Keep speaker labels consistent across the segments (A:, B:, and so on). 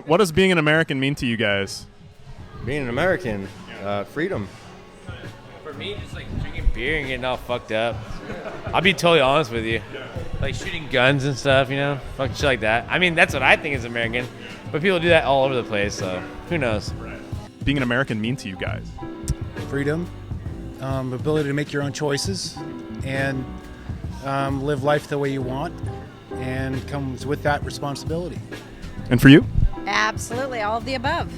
A: what does being an American mean to you guys?
B: Being an American, freedom.
C: For me, just like drinking beer and getting all fucked up. I'll be totally honest with you. Like shooting guns and stuff, fuck shit like that. I mean, that's what I think is American, but people do that all over the place, so who knows?
A: Being an American mean to you guys?
D: Freedom, ability to make your own choices, and live life the way you want, and comes with that responsibility.
A: And for you?
E: Absolutely, all of the above.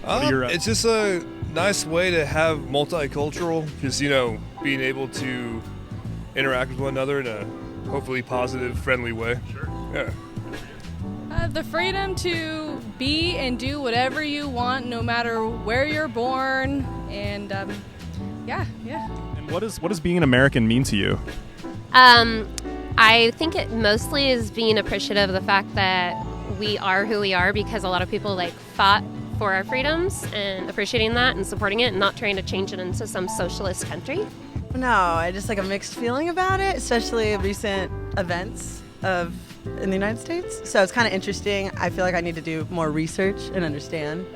F: It's just a nice way to have multicultural, just being able to interact with one another in a hopefully positive, friendly way.
A: Sure.
F: Yeah.
G: The freedom to be and do whatever you want, no matter where you're born, and yeah.
A: And what does being an American mean to you?
H: I think it mostly is being appreciative of the fact that we are who we are because a lot of people fought for our freedoms, and appreciating that and supporting it and not trying to change it into some socialist country.
I: No, I just a mixed feeling about it, especially recent events in the United States. So it's kind of interesting. I feel like I need to do more research and understand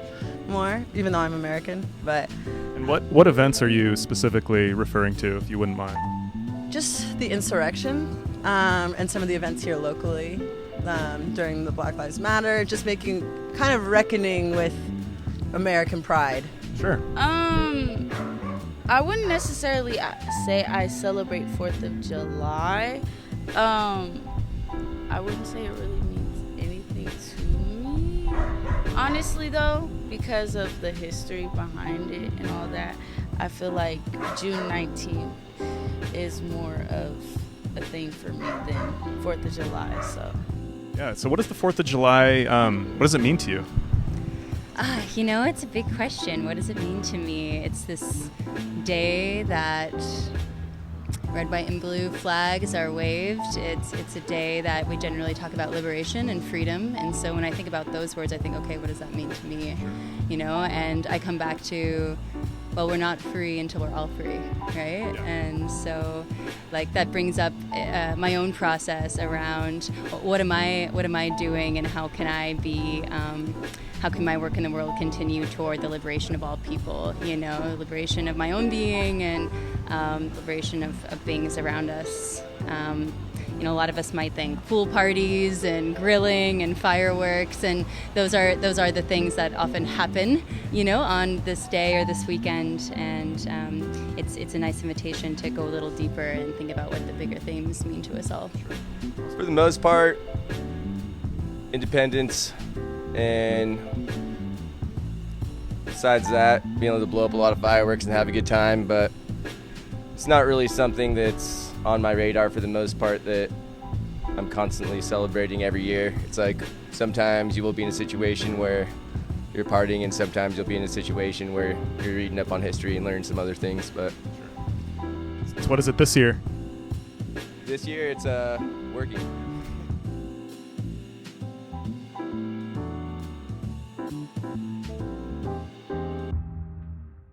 I: more, even though I'm American.
A: And what events are you specifically referring to, if you wouldn't mind?
I: Just the insurrection and some of the events here locally during the Black Lives Matter, just making kind of reckoning with American pride.
A: Sure.
J: I wouldn't necessarily say I celebrate 4th of July. I wouldn't say it really means anything to me, honestly, though, because of the history behind it and all that. I feel like June 19th is more of a thing for me than 4th of July, so.
A: Yeah, so what is the 4th of July, what does it mean to you?
E: It's a big question. What does it mean to me? It's this day that red, white, and blue flags are waved. It's a day that we generally talk about liberation and freedom. And so when I think about those words, I think, okay, what does that mean to me? And I come back to, well, we're not free until we're all free, right? Yeah. And so, that brings up my own process around what am I doing, and how can I be, how can my work in the world continue toward the liberation of all people? Liberation of my own being and liberation of beings around us. A lot of us might think pool parties and grilling and fireworks, and those are the things that often happen, on this day or this weekend. And it's a nice invitation to go a little deeper and think about what the bigger themes mean to us all.
B: For the most part, independence, and besides that, being able to blow up a lot of fireworks and have a good time, but it's not really something that's on my radar for the most part that I'm constantly celebrating every year. It's sometimes you will be in a situation where you're partying, and sometimes you'll be in a situation where you're reading up on history and learning some other things. But
A: So what is it this year?
B: This year it's working.